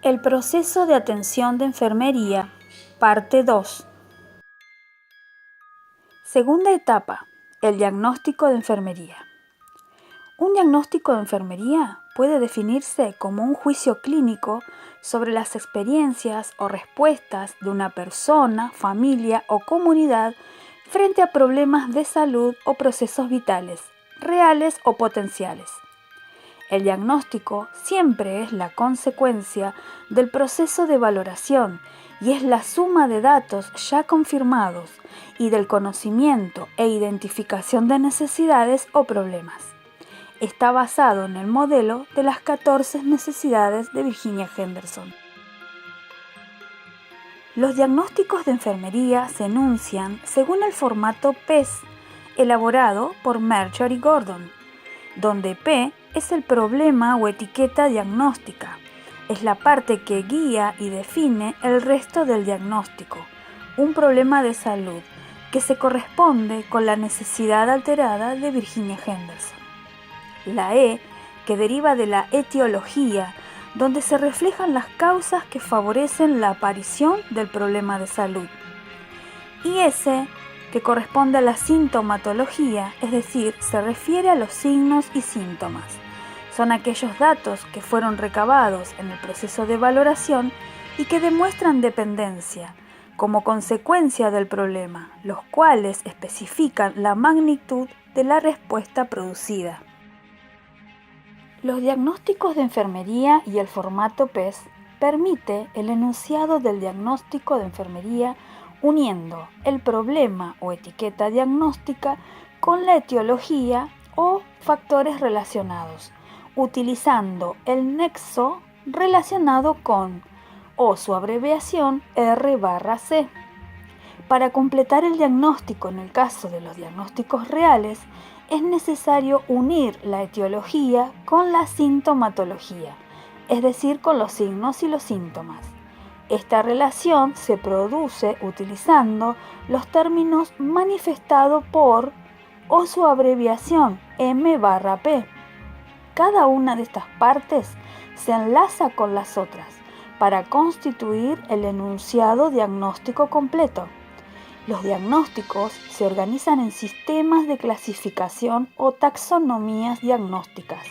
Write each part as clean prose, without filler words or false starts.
El proceso de atención de enfermería, parte 2. Segunda etapa, el diagnóstico de enfermería. Un diagnóstico de enfermería puede definirse como un juicio clínico sobre las experiencias o respuestas de una persona, familia o comunidad frente a problemas de salud o procesos vitales, reales o potenciales. El diagnóstico siempre es la consecuencia del proceso de valoración y es la suma de datos ya confirmados y del conocimiento e identificación de necesidades o problemas. Está basado en el modelo de las 14 necesidades de Virginia Henderson. Los diagnósticos de enfermería se enuncian según el formato PES, elaborado por Mercer y Gordon, donde P es el problema o etiqueta diagnóstica. Es la parte que guía y define el resto del diagnóstico, un problema de salud que se corresponde con la necesidad alterada de Virginia Henderson. La E, que deriva de la etiología, donde se reflejan las causas que favorecen la aparición del problema de salud. Y S, que corresponde a la sintomatología, es decir, se refiere a los signos y síntomas. Son aquellos datos que fueron recabados en el proceso de valoración y que demuestran dependencia como consecuencia del problema, los cuales especifican la magnitud de la respuesta producida. Los diagnósticos de enfermería y el formato PES permite el enunciado del diagnóstico de enfermería uniendo el problema o etiqueta diagnóstica con la etiología o factores relacionados, utilizando el nexo relacionado con o su abreviación R/C. Para completar el diagnóstico en el caso de los diagnósticos reales, es necesario unir la etiología con la sintomatología, es decir, con los signos y los síntomas. Esta relación se produce utilizando los términos manifestado por o su abreviación M/P. Cada una de estas partes se enlaza con las otras para constituir el enunciado diagnóstico completo. Los diagnósticos se organizan en sistemas de clasificación o taxonomías diagnósticas.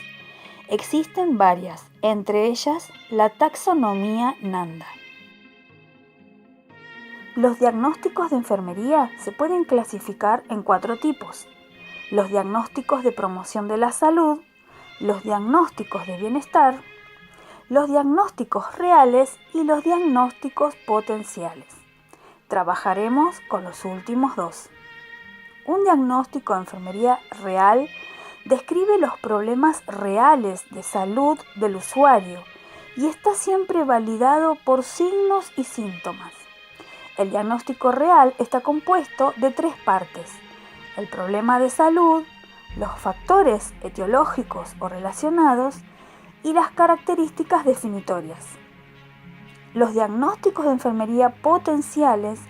Existen varias, entre ellas la taxonomía Nanda. Los diagnósticos de enfermería se pueden clasificar en 4 tipos: los diagnósticos de promoción de la salud, los diagnósticos de bienestar, los diagnósticos reales y los diagnósticos potenciales. Trabajaremos con los últimos 2. Un diagnóstico de enfermería real describe los problemas reales de salud del usuario y está siempre validado por signos y síntomas. El diagnóstico real está compuesto de 3 partes: el problema de salud, los factores etiológicos o relacionados y las características definitorias. Los diagnósticos de enfermería potenciales,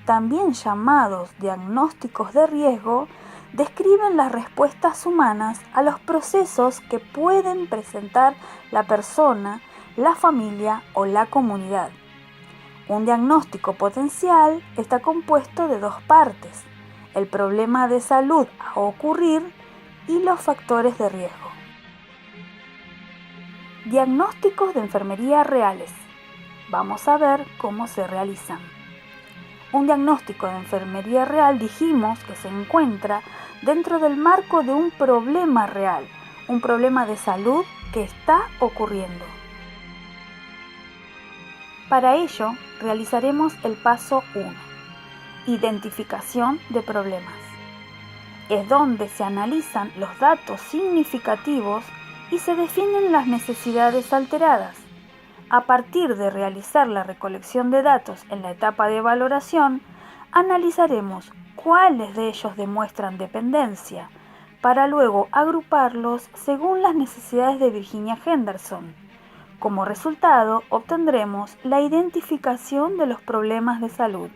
también llamados diagnósticos de riesgo, describen las respuestas humanas a los procesos que pueden presentar la persona, la familia o la comunidad. Un diagnóstico potencial está compuesto de 2 partes: el problema de salud a ocurrir y los factores de riesgo. Diagnósticos de enfermería reales. Vamos a ver cómo se realizan. Un diagnóstico de enfermería real dijimos que se encuentra dentro del marco de un problema real, un problema de salud que está ocurriendo. Para ello, realizaremos el paso 1, identificación de problemas. Es donde se analizan los datos significativos y se definen las necesidades alteradas. A partir de realizar la recolección de datos en la etapa de valoración, analizaremos cuáles de ellos demuestran dependencia, para luego agruparlos según las necesidades de Virginia Henderson. Como resultado, obtendremos la identificación de los problemas de salud.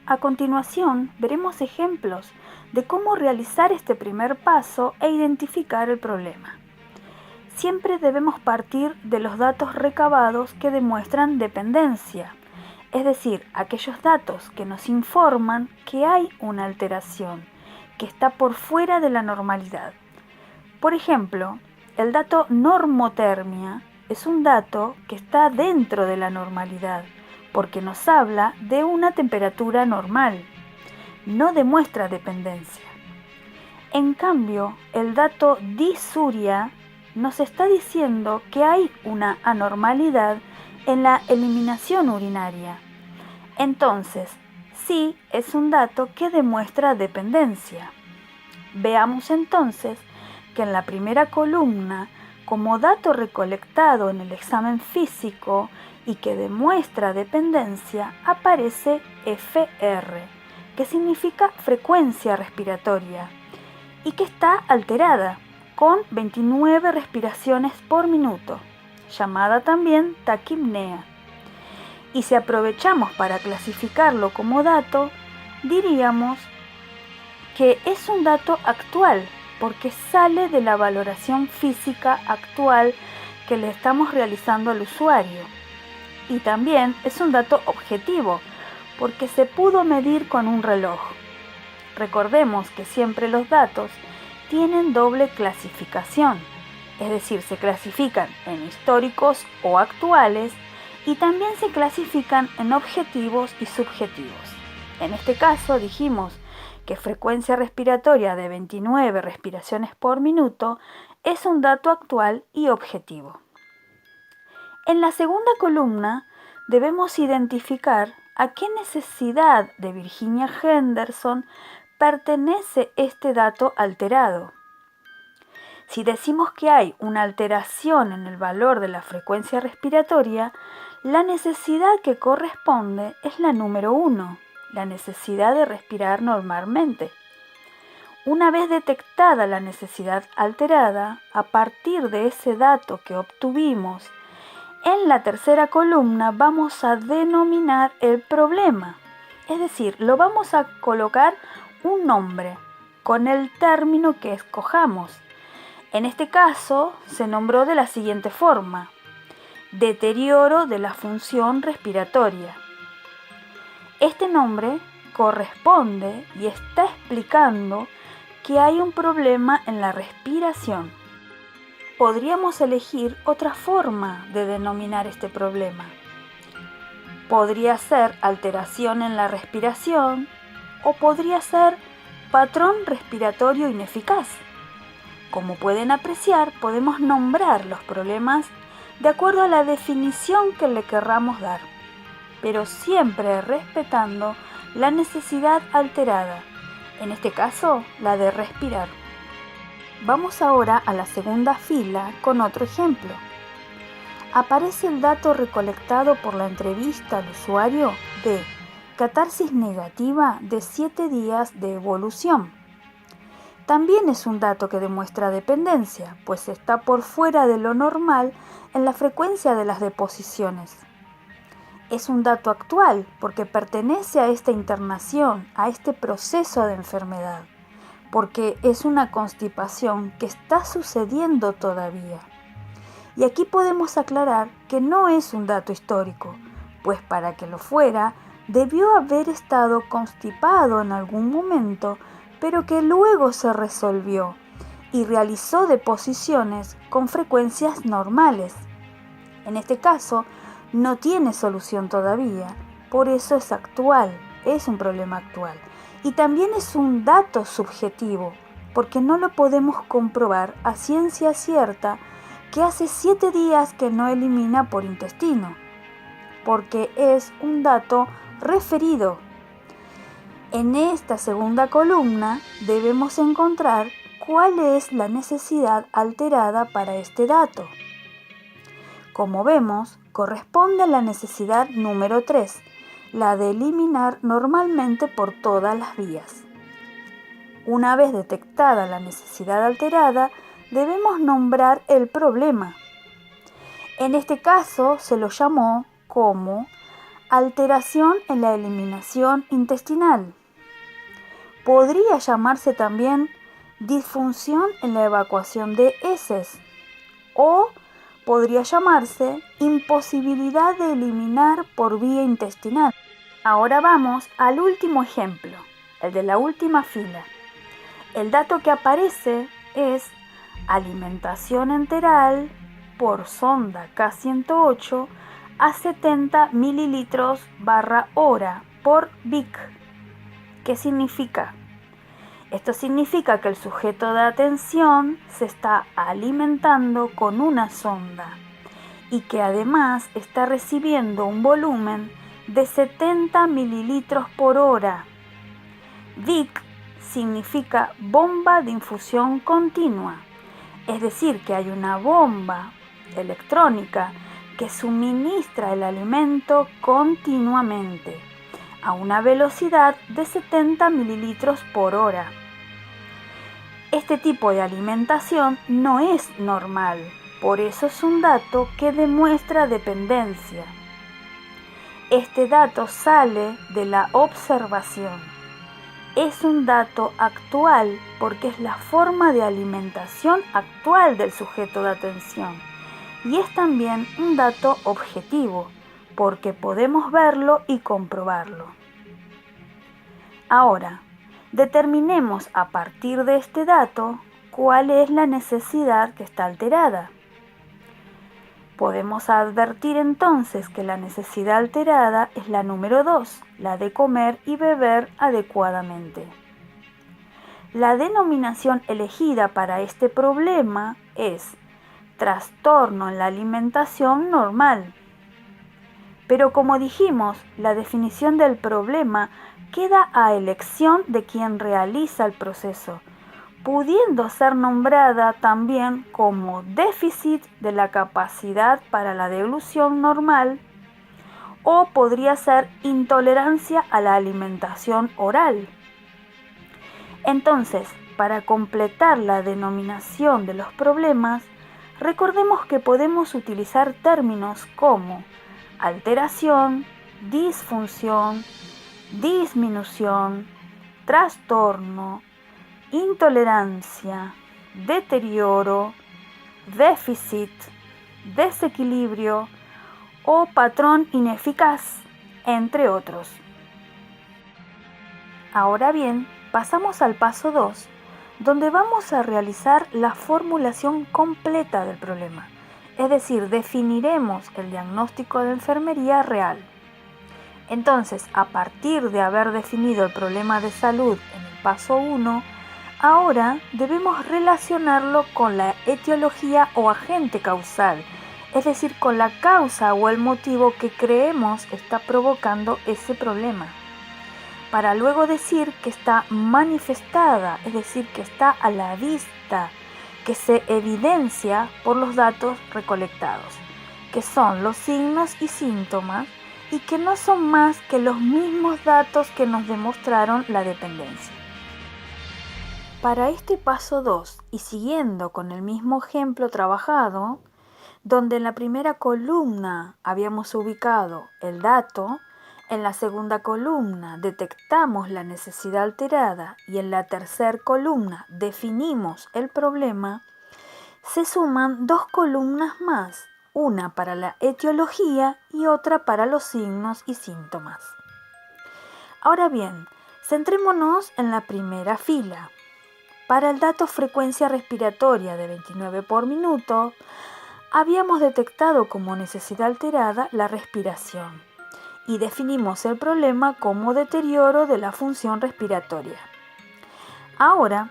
A continuación, veremos ejemplos de cómo realizar este primer paso e identificar el problema. siempre debemos partir de los datos recabados que demuestran dependencia, es decir, aquellos datos que nos informan que hay una alteración, que está por fuera de la normalidad. Por ejemplo, el dato normotermia es un dato que está dentro de la normalidad, porque nos habla de una temperatura normal, no demuestra dependencia. En cambio, el dato disuria nos está diciendo que hay una anormalidad en la eliminación urinaria. Entonces, sí es un dato que demuestra dependencia. Veamos entonces que en la primera columna, como dato recolectado en el examen físico y que demuestra dependencia, aparece FR, que significa frecuencia respiratoria, y que está alterada, con 29 respiraciones por minuto, llamada también taquipnea. Y si aprovechamos para clasificarlo como dato, diríamos que es un dato actual, porque sale de la valoración física actual que le estamos realizando al usuario. Y también es un dato objetivo, porque se pudo medir con un reloj. Recordemos que siempre los datos tienen doble clasificación, es decir, se clasifican en históricos o actuales y también se clasifican en objetivos y subjetivos. En este caso dijimos que frecuencia respiratoria de 29 respiraciones por minuto es un dato actual y objetivo. En la segunda columna debemos identificar a qué necesidad de Virginia Henderson pertenece este dato alterado. Si decimos que hay una alteración en el valor de la frecuencia respiratoria, la necesidad que corresponde es la número 1, la necesidad de respirar normalmente. Una vez detectada la necesidad alterada, a partir de ese dato que obtuvimos, en la tercera columna vamos a denominar el problema, es decir, lo vamos a colocar un nombre con el término que escojamos. En este caso se nombró de la siguiente forma: deterioro de la función respiratoria. Este nombre corresponde y está explicando que hay un problema en la respiración. Podríamos elegir otra forma de denominar este problema. Podría ser alteración en la respiración o podría ser patrón respiratorio ineficaz. Como pueden apreciar, podemos nombrar los problemas de acuerdo a la definición que le querramos dar, pero siempre respetando la necesidad alterada, en este caso la de respirar. Vamos ahora a la segunda fila con otro ejemplo. Aparece el dato recolectado por la entrevista al usuario de catarsis negativa de 7 días de evolución. También es un dato que demuestra dependencia, pues está por fuera de lo normal en la frecuencia de las deposiciones. Es un dato actual porque pertenece a esta internación, a este proceso de enfermedad, porque es una constipación que está sucediendo todavía. Y aquí podemos aclarar que no es un dato histórico, pues para que lo fuera, debió haber estado constipado en algún momento, pero que luego se resolvió y realizó deposiciones con frecuencias normales. En este caso, no tiene solución todavía, por eso es actual, es un problema actual. Y también es un dato subjetivo, porque no lo podemos comprobar a ciencia cierta que hace 7 días que no elimina por intestino, porque es un dato referido. En esta segunda columna debemos encontrar cuál es la necesidad alterada para este dato. Como vemos, corresponde a la necesidad número 3, la de eliminar normalmente por todas las vías. Una vez detectada la necesidad alterada, debemos nombrar el problema. En este caso se lo llamó como alteración en la eliminación intestinal. Podría llamarse también disfunción en la evacuación de heces o podría llamarse imposibilidad de eliminar por vía intestinal. Ahora vamos al último ejemplo, el de la última fila. El dato que aparece es alimentación enteral por sonda K108 a 70 mililitros/hora por Vic. ¿Qué significa? Esto significa que el sujeto de atención se está alimentando con una sonda y que además está recibiendo un volumen de 70 mililitros por hora. Vic significa bomba de infusión continua, es decir, que hay una bomba electrónica que suministra el alimento continuamente a una velocidad de 70 mililitros por hora. Este tipo de alimentación no es normal, por eso es un dato que demuestra dependencia. Este dato sale de la observación. Es un dato actual porque es la forma de alimentación actual del sujeto de atención. Y es también un dato objetivo, porque podemos verlo y comprobarlo. Ahora, determinemos a partir de este dato cuál es la necesidad que está alterada. Podemos advertir entonces que la necesidad alterada es la número 2, la de comer y beber adecuadamente. La denominación elegida para este problema es trastorno en la alimentación normal. Pero como dijimos, la definición del problema queda a elección de quien realiza el proceso, pudiendo ser nombrada también como déficit de la capacidad para la deglución normal o podría ser intolerancia a la alimentación oral. Entonces, para completar la denominación de los problemas, recordemos que podemos utilizar términos como alteración, disfunción, disminución, trastorno, intolerancia, deterioro, déficit, desequilibrio o patrón ineficaz, entre otros. Ahora bien, pasamos al paso 2, donde vamos a realizar la formulación completa del problema, es decir, definiremos el diagnóstico de enfermería real. Entonces, a partir de haber definido el problema de salud en el paso 1, ahora debemos relacionarlo con la etiología o agente causal, es decir, con la causa o el motivo que creemos está provocando ese problema, para luego decir que está manifestada, es decir, que está a la vista, que se evidencia por los datos recolectados, que son los signos y síntomas, y que no son más que los mismos datos que nos demostraron la dependencia. Para este paso 2, y siguiendo con el mismo ejemplo trabajado, donde en la primera columna habíamos ubicado el dato, en la segunda columna detectamos la necesidad alterada y en la tercera columna definimos el problema, se suman 2 columnas más, una para la etiología y otra para los signos y síntomas. Ahora bien, centrémonos en la primera fila. Para el dato frecuencia respiratoria de 29 por minuto, habíamos detectado como necesidad alterada la respiración y definimos el problema como deterioro de la función respiratoria. Ahora,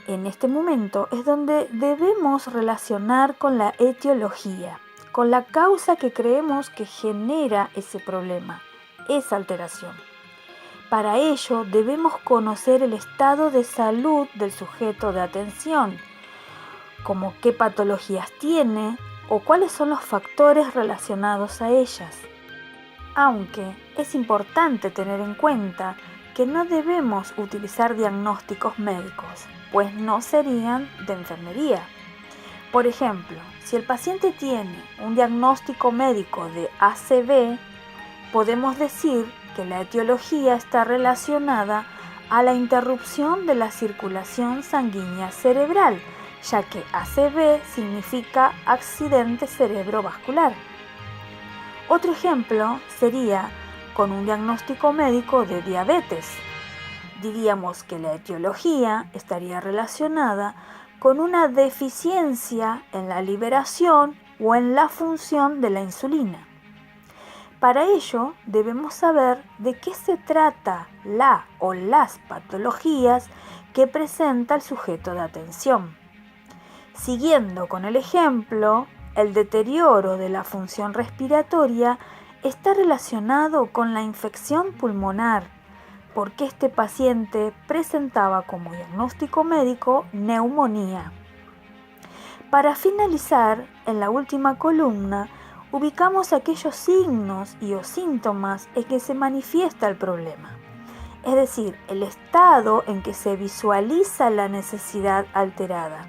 en este momento es donde debemos relacionar con la etiología, con la causa que creemos que genera ese problema, esa alteración. Para ello debemos conocer el estado de salud del sujeto de atención, como qué patologías tiene o cuáles son los factores relacionados a ellas. Aunque es importante tener en cuenta que no debemos utilizar diagnósticos médicos, pues no serían de enfermería. Por ejemplo, si el paciente tiene un diagnóstico médico de ACV, podemos decir que la etiología está relacionada a la interrupción de la circulación sanguínea cerebral, ya que ACV significa accidente cerebrovascular. Otro ejemplo sería con un diagnóstico médico de diabetes. Diríamos que la etiología estaría relacionada con una deficiencia en la liberación o en la función de la insulina. Para ello debemos saber de qué se trata la o las patologías que presenta el sujeto de atención. Siguiendo con el ejemplo, el deterioro de la función respiratoria está relacionado con la infección pulmonar, porque este paciente presentaba como diagnóstico médico neumonía. Para finalizar, en la última columna, ubicamos aquellos signos y o síntomas en que se manifiesta el problema, es decir, el estado en que se visualiza la necesidad alterada.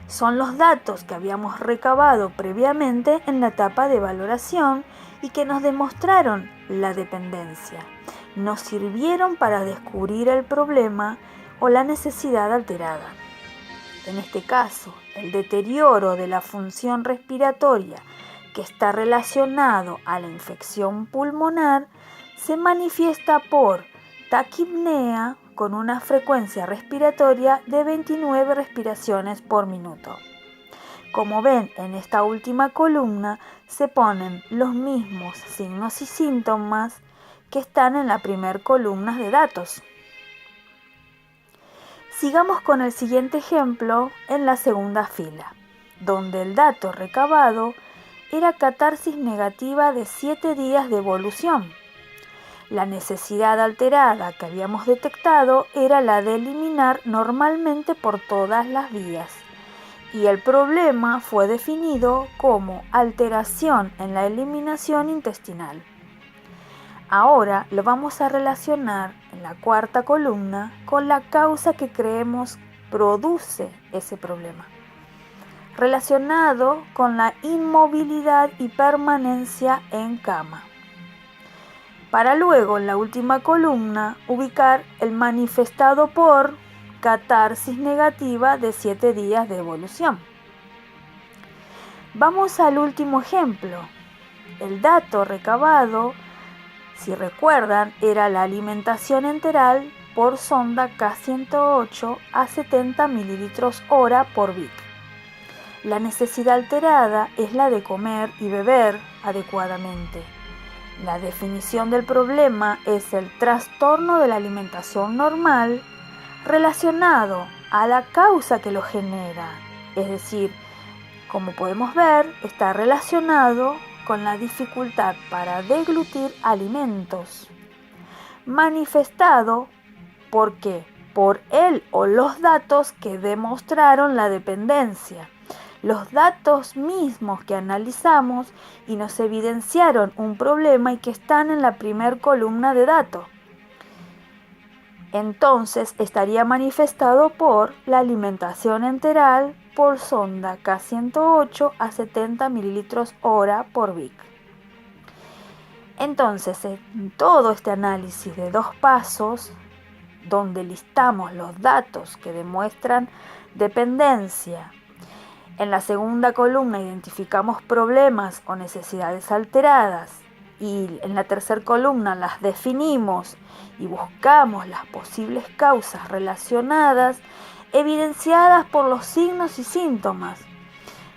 Son los datos que habíamos recabado previamente en la etapa de valoración y que nos demostraron la dependencia. Nos sirvieron para descubrir el problema o la necesidad alterada. En este caso, el deterioro de la función respiratoria que está relacionado a la infección pulmonar se manifiesta por taquipnea con una frecuencia respiratoria de 29 respiraciones por minuto. Como ven, en esta última columna se ponen los mismos signos y síntomas que están en la primera columna de datos. Sigamos con el siguiente ejemplo en la segunda fila, donde el dato recabado era catarsis negativa de 7 días de evolución. La necesidad alterada que habíamos detectado era la de eliminar normalmente por todas las vías, y el problema fue definido como alteración en la eliminación intestinal. Ahora lo vamos a relacionar en la cuarta columna con la causa que creemos produce ese problema, relacionado con la inmovilidad y permanencia en cama. Para luego, en la última columna, ubicar el manifestado por catarsis negativa de 7 días de evolución. Vamos al último ejemplo. El dato recabado, si recuerdan, era la alimentación enteral por sonda K108 a 70 ml/hora por Vic. La necesidad alterada es la de comer y beber adecuadamente. La definición del problema es el trastorno de la alimentación normal relacionado a la causa que lo genera, es decir, como podemos ver, está relacionado con la dificultad para deglutir alimentos, manifestado ¿por qué? Por él o los datos que demostraron la dependencia. Los datos mismos que analizamos y nos evidenciaron un problema y que están en la primera columna de datos. Entonces estaría manifestado por la alimentación enteral por sonda K108 a 70 ml/hora por Vic. Entonces, en todo este análisis de 2 pasos, donde listamos los datos que demuestran dependencia, en la segunda columna identificamos problemas o necesidades alteradas y en la tercera columna las definimos y buscamos las posibles causas relacionadas evidenciadas por los signos y síntomas.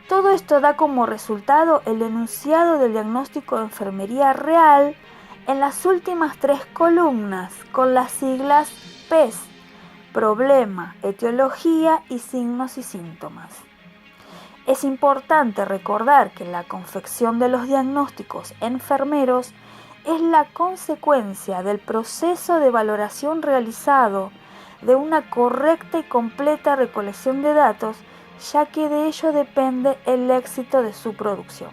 Todo esto da como resultado el enunciado del diagnóstico de enfermería real en las últimas 3 columnas con las siglas PES, problema, etiología y signos y síntomas. Es importante recordar que la confección de los diagnósticos enfermeros es la consecuencia del proceso de valoración realizado de una correcta y completa recolección de datos, ya que de ello depende el éxito de su producción.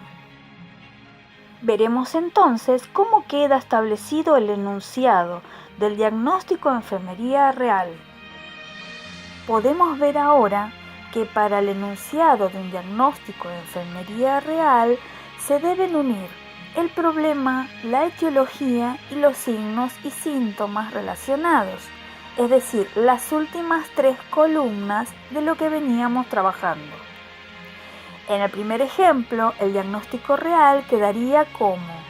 Veremos entonces cómo queda establecido el enunciado del diagnóstico de enfermería real. Podemos ver ahora que para el enunciado de un diagnóstico de enfermería real se deben unir el problema, la etiología y los signos y síntomas relacionados, es decir, las últimas 3 columnas de lo que veníamos trabajando. En el primer ejemplo, el diagnóstico real quedaría como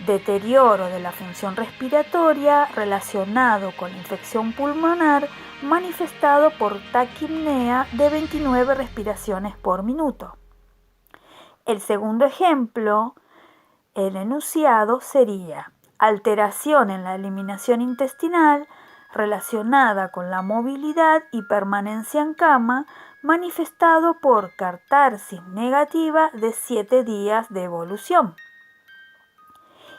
deterioro de la función respiratoria relacionado con la infección pulmonar manifestado por taquipnea de 29 respiraciones por minuto. El segundo ejemplo, el enunciado sería alteración en la eliminación intestinal relacionada con la movilidad y permanencia en cama manifestado por catarsis negativa de 7 días de evolución.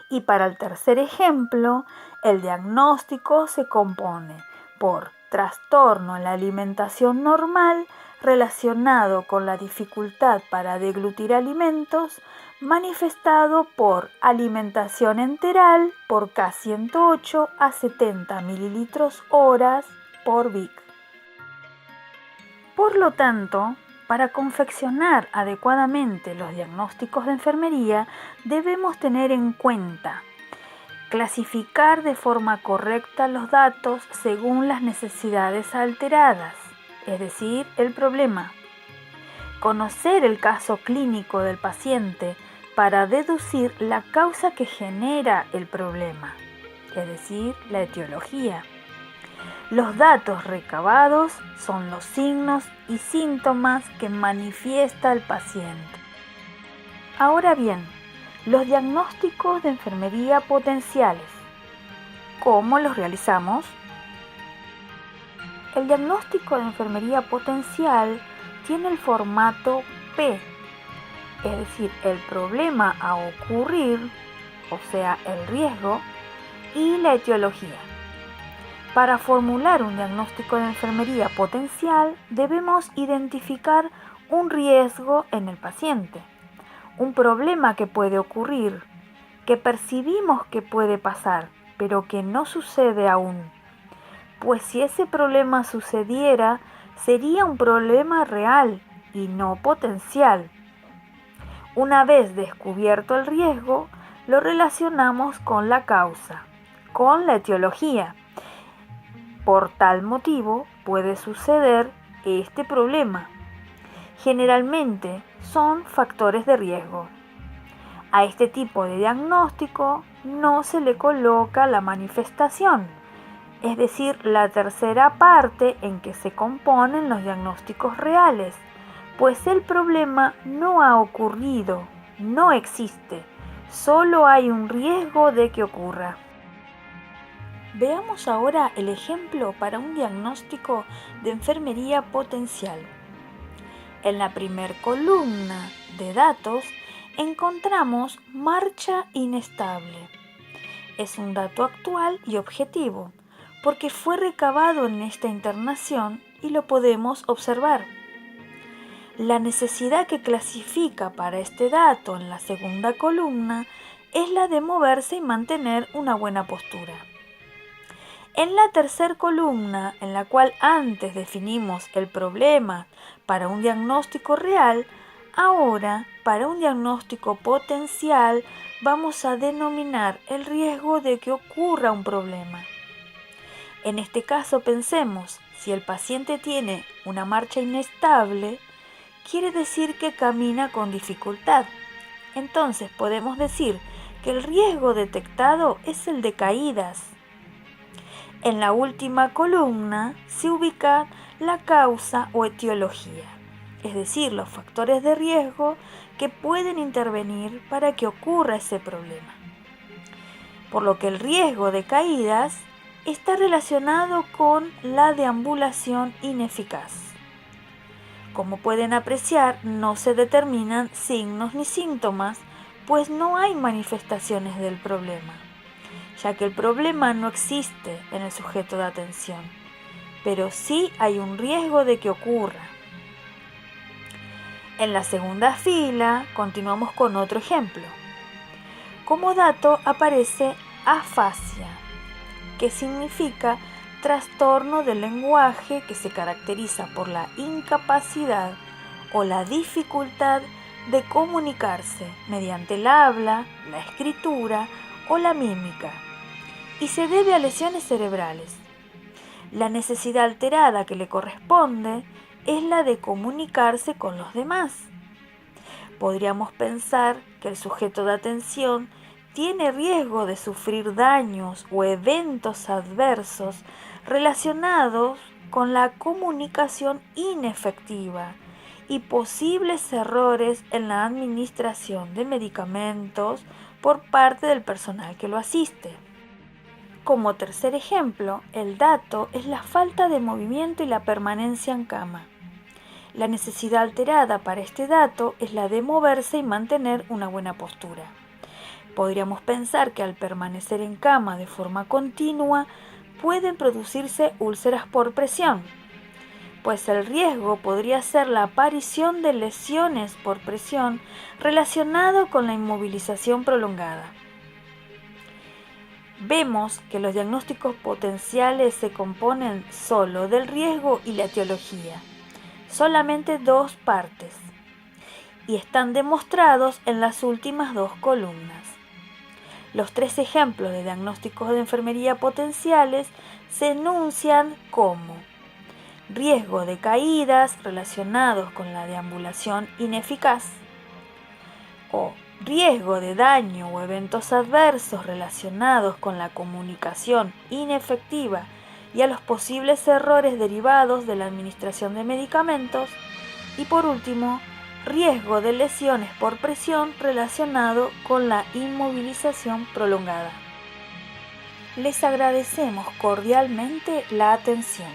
Y para el tercer ejemplo, el diagnóstico se compone por trastorno en la alimentación normal relacionado con la dificultad para deglutir alimentos, manifestado por alimentación enteral por K108 a 70 mililitros horas por Vic. Por lo tanto, para confeccionar adecuadamente los diagnósticos de enfermería, debemos tener en cuenta clasificar de forma correcta los datos según las necesidades alteradas, es decir, el problema. Conocer el caso clínico del paciente para deducir la causa que genera el problema, es decir, la etiología. Los datos recabados son los signos y síntomas que manifiesta el paciente. Ahora bien, los diagnósticos de enfermería potenciales, ¿cómo los realizamos? El diagnóstico de enfermería potencial tiene el formato P, es decir, el problema a ocurrir, o sea, el riesgo, y la etiología. Para formular un diagnóstico de enfermería potencial, debemos identificar un riesgo en el paciente, un problema que puede ocurrir, que percibimos que puede pasar, pero que no sucede aún. Pues si ese problema sucediera, sería un problema real y no potencial. Una vez descubierto el riesgo, lo relacionamos con la causa, con la etiología. Por tal motivo puede suceder este problema. Generalmente son factores de riesgo. A este tipo de diagnóstico no se le coloca la manifestación, es decir, la tercera parte en que se componen los diagnósticos reales, pues el problema no ha ocurrido, no existe, solo hay un riesgo de que ocurra. Veamos ahora el ejemplo para un diagnóstico de enfermería potencial. En la primer columna de datos encontramos marcha inestable. Es un dato actual y objetivo, porque fue recabado en esta internación y lo podemos observar. La necesidad que clasifica para este dato en la segunda columna es la de moverse y mantener una buena postura. En la tercera columna, en la cual antes definimos el problema para un diagnóstico real, ahora para un diagnóstico potencial vamos a denominar el riesgo de que ocurra un problema. En este caso pensemos, si el paciente tiene una marcha inestable, quiere decir que camina con dificultad. Entonces podemos decir que el riesgo detectado es el de caídas. En la última columna se ubica la causa o etiología, es decir, los factores de riesgo que pueden intervenir para que ocurra ese problema. Por lo que el riesgo de caídas está relacionado con la deambulación ineficaz. Como pueden apreciar, no se determinan signos ni síntomas, pues no hay manifestaciones del problema, ya que el problema no existe en el sujeto de atención, pero sí hay un riesgo de que ocurra. En la segunda fila continuamos con otro ejemplo. Como dato aparece afasia, que significa trastorno del lenguaje que se caracteriza por la incapacidad o la dificultad de comunicarse mediante el habla, la escritura o la mímica, y se debe a lesiones cerebrales. La necesidad alterada que le corresponde es la de comunicarse con los demás. Podríamos pensar que el sujeto de atención tiene riesgo de sufrir daños o eventos adversos relacionados con la comunicación inefectiva y posibles errores en la administración de medicamentos por parte del personal que lo asiste. Como tercer ejemplo, el dato es la falta de movimiento y la permanencia en cama. La necesidad alterada para este dato es la de moverse y mantener una buena postura. Podríamos pensar que al permanecer en cama de forma continua pueden producirse úlceras por presión, pues el riesgo podría ser la aparición de lesiones por presión relacionado con la inmovilización prolongada. Vemos que los diagnósticos potenciales se componen solo del riesgo y la etiología, solamente dos partes, y están demostrados en las últimas dos columnas. Los tres ejemplos de diagnósticos de enfermería potenciales se enuncian como riesgo de caídas relacionados con la deambulación ineficaz o riesgo de daño o eventos adversos relacionados con la comunicación inefectiva y a los posibles errores derivados de la administración de medicamentos, y por último, riesgo de lesiones por presión relacionado con la inmovilización prolongada. Les agradecemos cordialmente la atención.